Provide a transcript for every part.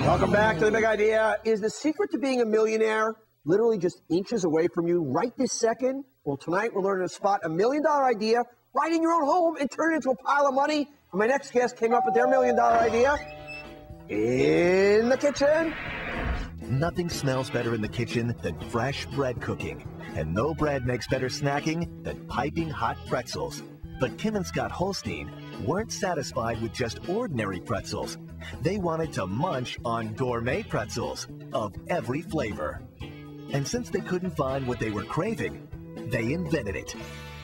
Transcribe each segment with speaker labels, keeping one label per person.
Speaker 1: Welcome back to The Big Idea. Is the secret to being a millionaire literally just inches away from you right this second? Well, tonight we're learning to spot a $1 million idea right in your own home and turn it into a pile of money. And my next guest came up with their $1 million idea in the kitchen.
Speaker 2: Nothing smells better in the kitchen than fresh bread cooking. And no bread makes better snacking than piping hot pretzels. But Kim and Scott Holstein weren't satisfied with just ordinary pretzels. They wanted to munch on gourmet pretzels of every flavor. And since they couldn't find what they were craving, they invented it.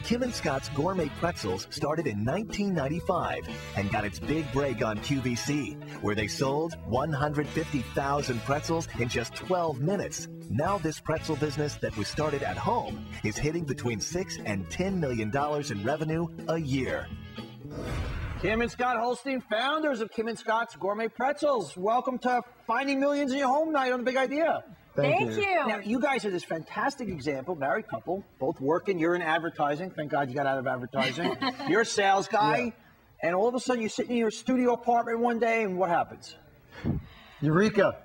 Speaker 2: Kim and Scott's Gourmet Pretzels started in 1995 and got its big break on QVC, where they sold 150,000 pretzels in just 12 minutes. Now this pretzel business that was started at home is hitting between $6 and $10 million in revenue a year.
Speaker 1: Kim and Scott Holstein, founders of Kim and Scott's Gourmet Pretzels. Welcome to Finding Millions in Your Home Night on The Big Idea.
Speaker 3: Thank you.
Speaker 1: Now, you guys are this fantastic example, married couple, both working. You're in advertising. Thank God you got out of advertising. You're a sales guy. And all of a sudden, you're sitting in your studio apartment one day, and what happens?
Speaker 4: Eureka.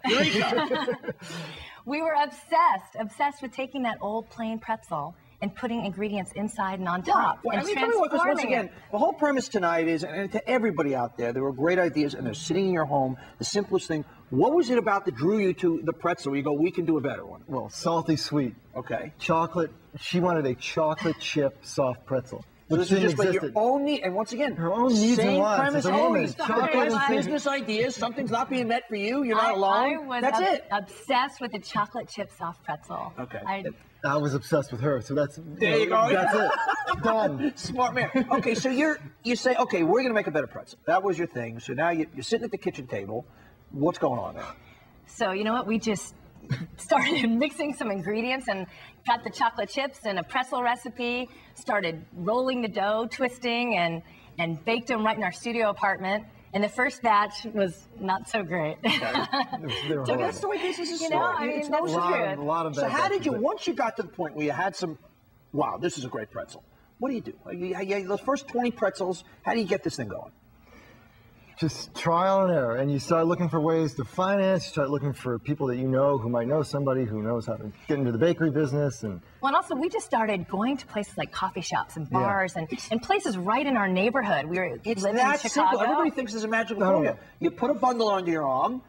Speaker 3: We were obsessed with taking that old plain pretzel and putting ingredients inside and on top.
Speaker 1: Well,
Speaker 3: and
Speaker 1: I mean, tell me what, 'cause once
Speaker 3: transforming
Speaker 1: again, the whole premise tonight is, and to everybody out there, there were great ideas, and they're sitting in your home, the simplest thing. What was it about that drew you to the pretzel where you go, we can do a better one?
Speaker 4: Well, salty sweet.
Speaker 1: Okay.
Speaker 4: Chocolate. She wanted a chocolate chip soft pretzel.
Speaker 1: So
Speaker 4: Which
Speaker 1: this is
Speaker 4: didn't
Speaker 1: just like
Speaker 4: exist.
Speaker 1: your own need, and once again,
Speaker 4: Her own needs and
Speaker 1: same
Speaker 4: wants
Speaker 1: premise
Speaker 4: as a woman.
Speaker 1: always.
Speaker 4: Chocolate
Speaker 1: Guys,
Speaker 4: and things-
Speaker 1: business ideas, something's not being met for you, you're not alone.
Speaker 3: I was
Speaker 1: That's it.
Speaker 3: obsessed with the chocolate chip soft pretzel.
Speaker 1: Okay.
Speaker 4: I was obsessed with her, so that's
Speaker 1: There you go.
Speaker 4: That's it. Done.
Speaker 1: Smart man. Okay, so you say, okay, we're going to make a better pretzel. That was your thing. So now you're sitting at the kitchen table. What's going on there?
Speaker 3: So you know what? We just started mixing some ingredients and got the chocolate chips and a pretzel recipe, started rolling the dough, twisting, and baked them right in our studio apartment. And the first batch was not so great.
Speaker 1: So that's the way business is.
Speaker 3: You know, I mean,
Speaker 1: it's no
Speaker 3: that's
Speaker 1: secret.
Speaker 3: true.
Speaker 4: A lot of
Speaker 1: So
Speaker 4: bad
Speaker 1: how did you,
Speaker 4: batches.
Speaker 1: once you got to the point where you had some, wow, this is a great pretzel. What do you do? The first 20 pretzels, how do you get this thing going?
Speaker 4: Just trial and error, and you start looking for ways to finance. You start looking for people that you know who might know somebody who knows how to get into the bakery business. And
Speaker 3: Well, and also we just started going to places like coffee shops and bars and places right in our neighborhood. We were
Speaker 1: It's
Speaker 3: living
Speaker 1: that
Speaker 3: in Chicago.
Speaker 1: simple. Everybody thinks there's a magical
Speaker 4: No.
Speaker 1: formula. You put a bundle under your arm,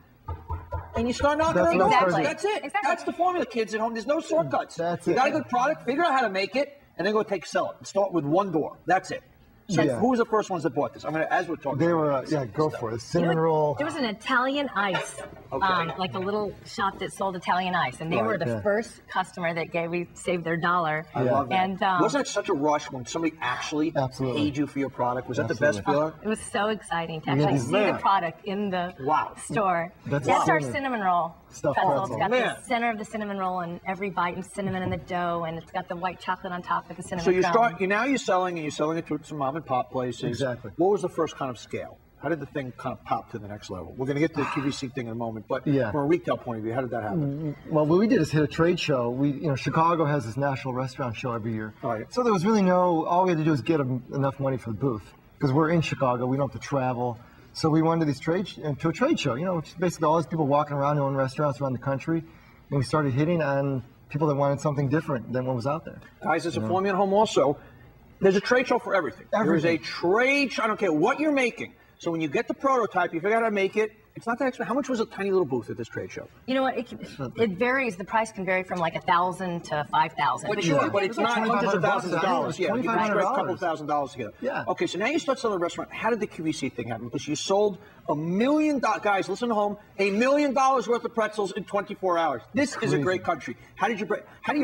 Speaker 1: and you start knocking
Speaker 4: That's
Speaker 1: on
Speaker 4: what
Speaker 1: doors.
Speaker 4: I'm saying.
Speaker 1: That's it.
Speaker 3: Exactly.
Speaker 1: That's the formula, kids at home. There's no shortcuts.
Speaker 4: That's
Speaker 1: you
Speaker 4: it.
Speaker 1: got a good product, figure out how to make it, and then go sell it. Start with one door. That's it. So
Speaker 4: Yeah.
Speaker 1: who was the first ones that bought this? I'm gonna, as we're talking.
Speaker 4: they were,
Speaker 1: about
Speaker 4: yeah, go for it. Cinnamon
Speaker 3: You know,
Speaker 4: roll.
Speaker 3: There was an Italian ice,
Speaker 1: Okay.
Speaker 3: like a little shop that sold Italian ice, and they
Speaker 1: Right,
Speaker 3: were the
Speaker 4: yeah.
Speaker 3: first customer that saved their dollar.
Speaker 1: I love that.
Speaker 3: And
Speaker 1: Wasn't it such a rush when somebody actually
Speaker 4: Absolutely.
Speaker 1: paid you for your product? Was that the best
Speaker 4: Absolutely.
Speaker 1: feeling?
Speaker 3: it was so exciting to
Speaker 4: Yeah,
Speaker 3: actually see
Speaker 1: man.
Speaker 3: the product in the
Speaker 1: Wow.
Speaker 3: store.
Speaker 4: That's
Speaker 3: That's our
Speaker 4: awesome.
Speaker 3: cinnamon roll
Speaker 4: Stuffed
Speaker 3: pretzel. It's
Speaker 4: pretzel.
Speaker 3: got
Speaker 1: Man.
Speaker 3: the center of the cinnamon roll and every bite and cinnamon in the dough, and it's got the white chocolate on top with the cinnamon
Speaker 1: So you
Speaker 3: crumb.
Speaker 1: you're selling it to some mom and pop places.
Speaker 4: Exactly.
Speaker 1: What was the first kind of scale? How did the thing kind of pop to the next level? We're going to get to the QVC thing in a moment, but
Speaker 4: Yeah.
Speaker 1: from a retail point of view, how did that happen?
Speaker 4: Well, what we did is hit a trade show. Chicago has this national restaurant show every year.
Speaker 1: Right.
Speaker 4: So there was really all we had to do was get enough money for the booth because we're in Chicago. We don't have to travel. So we went to to a trade show, which is basically all these people walking around who own restaurants around the country. And we started hitting on people that wanted something different than what was out there.
Speaker 1: Guys, there's a formula at home also. There's a trade show for everything. There is a trade show. I don't care what you're making. So when you get the prototype, you figure out how to make it. It's not that expensive. How much was a tiny little booth at this trade show?
Speaker 3: You know what? It varies. The price can vary from like $1,000 to $5,000.
Speaker 1: But sure, but it's not hundreds of thousands of dollars. Yeah, you can scrape a couple of $1,000s together.
Speaker 4: Yeah.
Speaker 1: Okay, so now you start selling a restaurant. How did the QVC thing happen? Because you sold $1 million. Guys, listen to home. $1 million worth of pretzels in 24 hours. This is a great country. How do you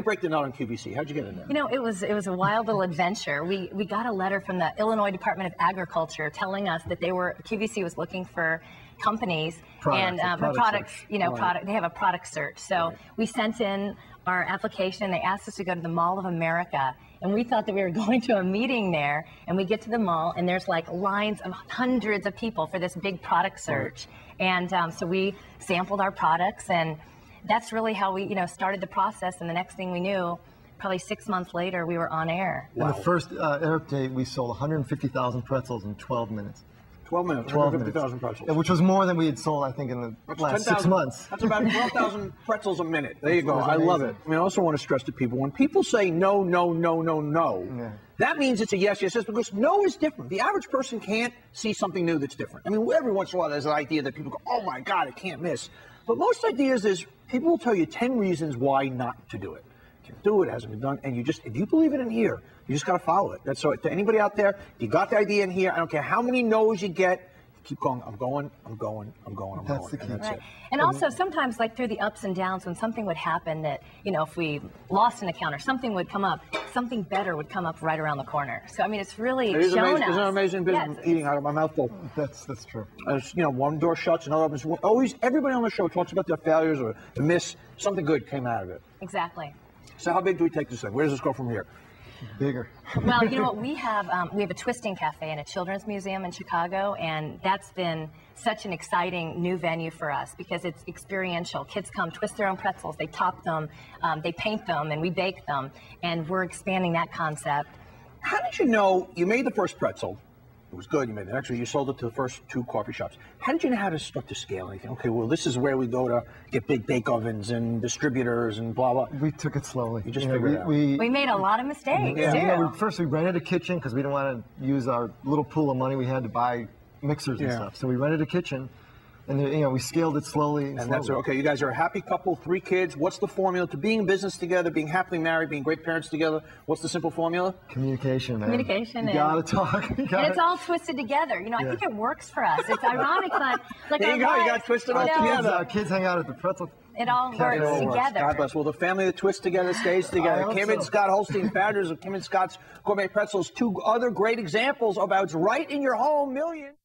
Speaker 1: break the nut on QVC? How'd you get in there?
Speaker 3: You know, it was a wild little adventure. We got a letter from the Illinois Department of Agriculture telling us that QVC was looking for companies
Speaker 4: Products,
Speaker 3: and
Speaker 4: product
Speaker 3: products,
Speaker 4: search.
Speaker 3: they have a product search. So we sent in our application. They asked us to go to the Mall of America, and we thought that we were going to a meeting there. And we get to the mall, and there's like lines of hundreds of people for this big product search. And so we sampled our products, and that's really how we, started the process. And the next thing we knew, probably 6 months later, we were on air.
Speaker 4: And the first air date, we sold 150,000 pretzels in 12 minutes.
Speaker 1: 12 minutes.
Speaker 4: 12 minutes.
Speaker 1: 50,000 pretzels.
Speaker 4: Yeah, which was more than we had sold, I think, in the last 6 months.
Speaker 1: That's about 12,000 pretzels a minute. There you go. I love it. I mean, I also want to stress to people, when people say no, no, no, no, no, that means it's a yes, yes, yes, because no is different. The average person can't see something new that's different. I mean, every once in a while there's an idea that people go, oh my God, I can't miss. But most ideas is people will tell you 10 reasons why not to do it. Can't do it, hasn't been done, and if you believe it in here, you just got to follow it. That's so. To anybody out there, you got the idea in here. I don't care how many no's you get. Keep going. I'm going.
Speaker 4: That's the key.
Speaker 1: And that's it.
Speaker 3: And also sometimes, like through the ups and downs, when something would happen that, you know, if we lost an account or something would come up, something better would come up right around the corner. So I mean, it's really shown us.
Speaker 1: Isn't it amazing business eating out of my mouth full?
Speaker 4: That's true.
Speaker 1: As you know, one door shuts, another opens. Always, everybody on the show talks about their failures or the miss. Something good came out of it.
Speaker 3: Exactly.
Speaker 1: So how big do we take this thing? Where does this go from here?
Speaker 4: Bigger.
Speaker 3: Well, you know what, we have a twisting cafe in a children's museum in Chicago, and that's been such an exciting new venue for us because it's experiential. Kids come, twist their own pretzels, they top them, they paint them, and we bake them, and we're expanding that concept.
Speaker 1: How did you know you made the first pretzel? It was good. You made it. Actually, you sold it to the first 2 coffee shops. How did you know how to start to scale anything? Okay, well, this is where we go to get big bake ovens and distributors and blah, blah.
Speaker 4: We took it slowly.
Speaker 1: You just figured it out.
Speaker 3: We made a lot of mistakes,
Speaker 4: yeah.
Speaker 3: too.
Speaker 4: You know, first we rented a kitchen because we didn't want to use our little pool of money we had to buy mixers and stuff. So we rented a kitchen. And you know, we scaled it slowly.
Speaker 1: And that's okay. You guys are a happy couple, 3 kids. What's the formula to being in business together, being happily married, being great parents together? What's the simple formula?
Speaker 4: Communication, man.
Speaker 3: Communication.
Speaker 4: You gotta talk.
Speaker 3: And it's all twisted together. You know, I think it works for us. It's ironic, but like
Speaker 1: there you go. You got to twist it all together.
Speaker 4: Our kids hang out at the pretzel.
Speaker 3: It all works together.
Speaker 1: God bless. Well, the family that twists together stays together. Kim and Scott Holstein, founders of Kim and Scott's Gourmet Pretzels, 2 other great examples of how it's right in your home. Millions.